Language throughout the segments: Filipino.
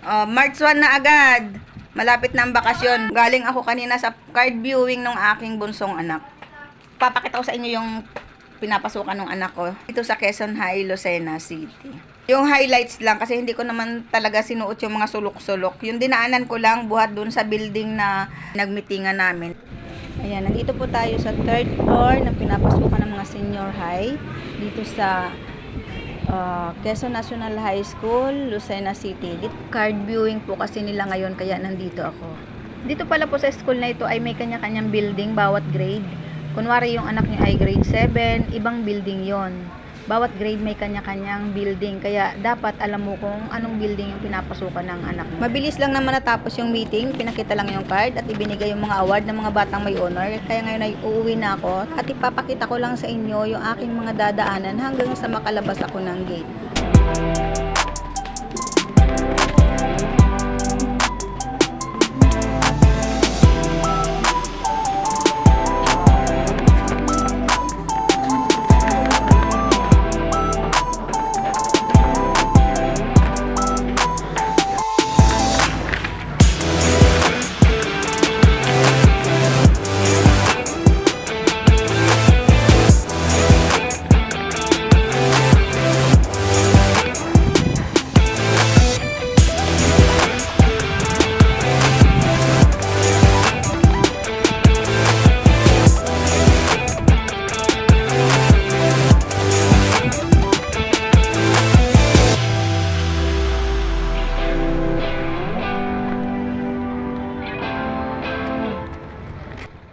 March 1 na agad. Malapit na ang bakasyon. Galing ako kanina sa card viewing ng aking bunsong anak. Papakita ko sa inyo yung pinapasukan ng anak ko dito sa Quezon High, Lucena City. Yung highlights lang kasi hindi ko naman talaga sinuot yung mga sulok-sulok. Yung dinaanan ko lang buhat dun sa building na nagmitingan namin. Ayan, nandito po tayo sa third floor na pinapasukan ng mga senior high dito sa Quezon National High School, Lucena City. Card viewing po kasi nila ngayon kaya nandito ako. Dito pala po sa school na ito ay may kanya-kanyang building bawat grade. Kunwari yung anak niyo ay grade 7, ibang building yon. Bawat grade may kanya-kanyang building. Kaya dapat alam mo kung anong building yung pinapasukan ng anak mo. Mabilis lang naman natapos yung meeting. Pinakita lang yung card at ibinigay yung mga award ng mga batang may honor. Kaya ngayon ay uuwi na ako. At ipapakita ko lang sa inyo yung aking mga dadaanan hanggang sa makalabas ako ng gate.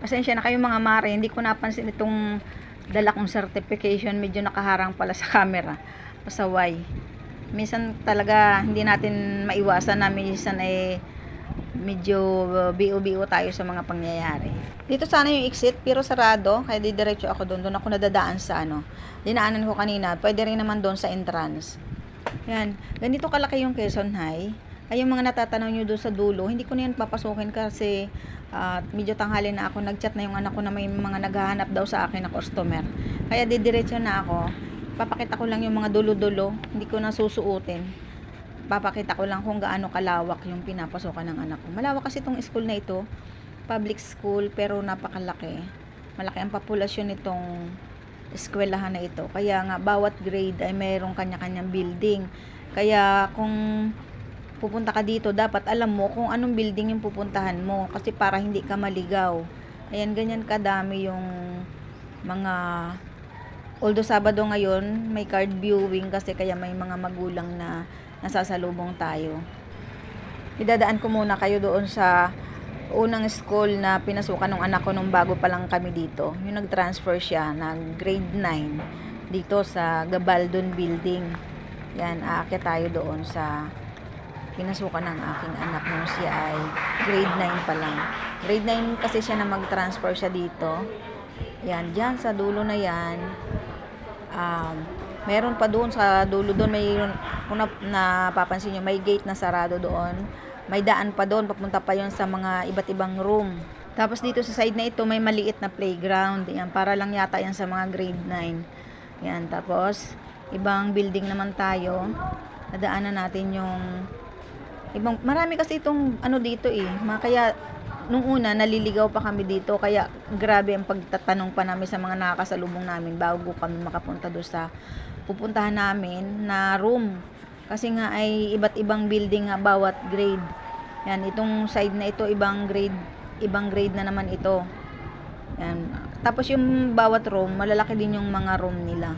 Pasensya na kayo mga mare, hindi ko napansin itong dala kong certification, medyo nakaharang pala sa camera, pasaway. Minsan talaga hindi natin maiwasan na minsan ay medyo BO-BO tayo sa mga pangyayari. Dito sana yung exit pero sarado, kaya didiretso ako doon ako nadadaan sa dinaanan ko kanina, pwede rin naman doon sa entrance. Yan, ganito kalaki yung Quezon High. Ay yung mga natatanaw nyo doon sa dulo, hindi ko na yan papasukin kasi medyo tanghali na ako. Nagchat na yung anak ko na may mga naghahanap daw sa akin na customer. Kaya didiretso na ako. Papakita ko lang yung mga dulo-dulo, hindi ko na susuotin. Papakita ko lang kung gaano kalawak yung pinapasukan ng anak ko. Malawak kasi itong school na ito, public school pero napakalaki. Malaki ang populasyon nitong eskwelahan na ito. Kaya nga bawat grade ay mayroong kanya-kanyang building. Kaya kung pupunta ka dito, dapat alam mo kung anong building yung pupuntahan mo kasi para hindi ka maligaw. Ayan, ganyan kadami yung mga, although Sabado ngayon may card viewing kasi kaya may mga magulang na nasasalubong tayo. Idadaan ko muna kayo doon sa unang school na pinasukan ng anak ko nung bago pa lang kami dito. Yung nag-transfer siya ng grade 9 dito sa Gabaldon Building. Yan, aakyat tayo doon sa pinasukan ng aking anak nung siya ay grade 9 pa lang. Grade 9 kasi siya na mag-transfer siya dito. Yan, dyan sa dulo na yan. Meron pa doon sa dulo doon, mayroon, kung napapansin nyo, may gate na sarado doon. May daan pa doon, papunta pa yon sa mga iba't ibang room. Tapos dito sa side na ito, may maliit na playground. Yan, para lang yata yan sa mga grade 9. Yan, tapos ibang building naman tayo. Nadaanan natin yung marami kasi itong dito kaya nung una naliligaw pa kami dito, kaya grabe ang pagtatanong pa namin sa mga nakakasalubong namin bago kami makapunta doon sa pupuntahan namin na room, kasi nga ay iba't ibang building nga bawat grade. Yan, itong side na ito ibang grade na naman ito. Yan, tapos yung bawat room malalaki din yung mga room nila.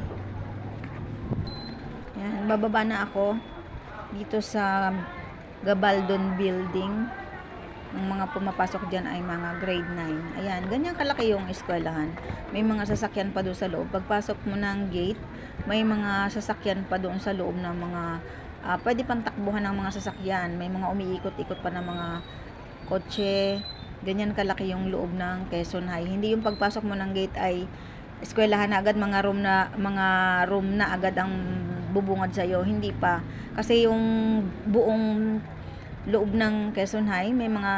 Yan, bababa na ako dito sa Gabaldon Building. Ang mga pumapasok dyan ay mga grade 9. Ayan, ganyan kalaki yung eskwelahan. May mga sasakyan pa doon sa loob. Pagpasok mo ng gate, may mga sasakyan pa doon sa loob na mga pwede pang takbuhan ng mga sasakyan. May mga umiikot-ikot pa ng mga kotse. Ganyan kalaki yung loob ng Quezon High. Hindi yung pagpasok mo ng gate ay eskwelahan na agad, mga room na agad ang bubungad sa iyo. Hindi pa, kasi yung buong loob ng Quezon High may mga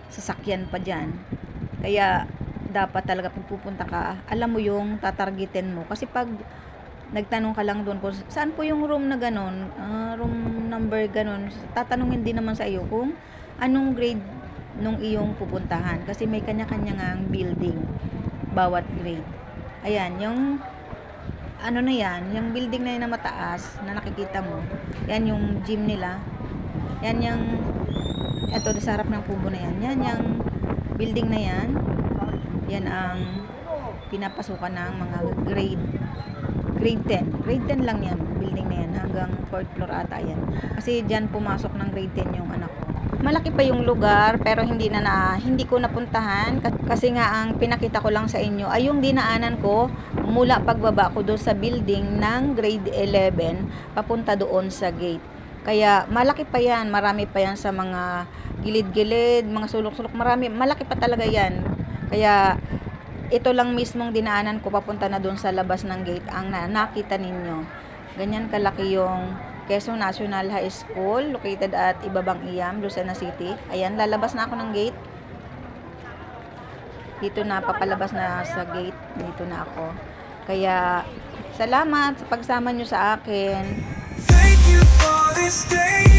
sasakyan pa diyan. Kaya dapat talaga pag pupunta ka, alam mo yung tatargetin mo, kasi pag nagtanong ka lang doon kung saan po yung room na ganon, room number ganon. Tatanungin din naman sa iyo kung anong grade nung iyong pupuntahan. Kasi may kanya-kanya nga ang building, bawat grade. Ayan, yung ano na yan, yung building na yun na mataas, na nakikita mo, yan yung gym nila. Yan yung, eto sa harap ng kubo na yan, yan yung building na yan. Yan ang pinapasukan ng mga grade 10. Grade 10 lang yan, building na yan, hanggang 4th floor ata yan. Kasi dyan pumasok ng grade 10 yung anak ko. Malaki pa yung lugar, pero hindi ko napuntahan kasi nga ang pinakita ko lang sa inyo ay yung dinaanan ko mula pagbaba ko doon sa building ng grade 11 papunta doon sa gate. Kaya malaki pa yan, marami pa yan sa mga gilid-gilid, mga sulok-sulok, marami, malaki pa talaga yan. Kaya ito lang mismong dinaanan ko papunta na doon sa labas ng gate ang nakita ninyo. Ganyan kalaki yung Quezon National High School located at Ibabang Iyam, Lucena City. Ayan, lalabas na ako ng gate. Dito na, papalabas na sa gate. Dito na ako. Kaya, salamat sa pagsama nyo sa akin. Thank you for this day.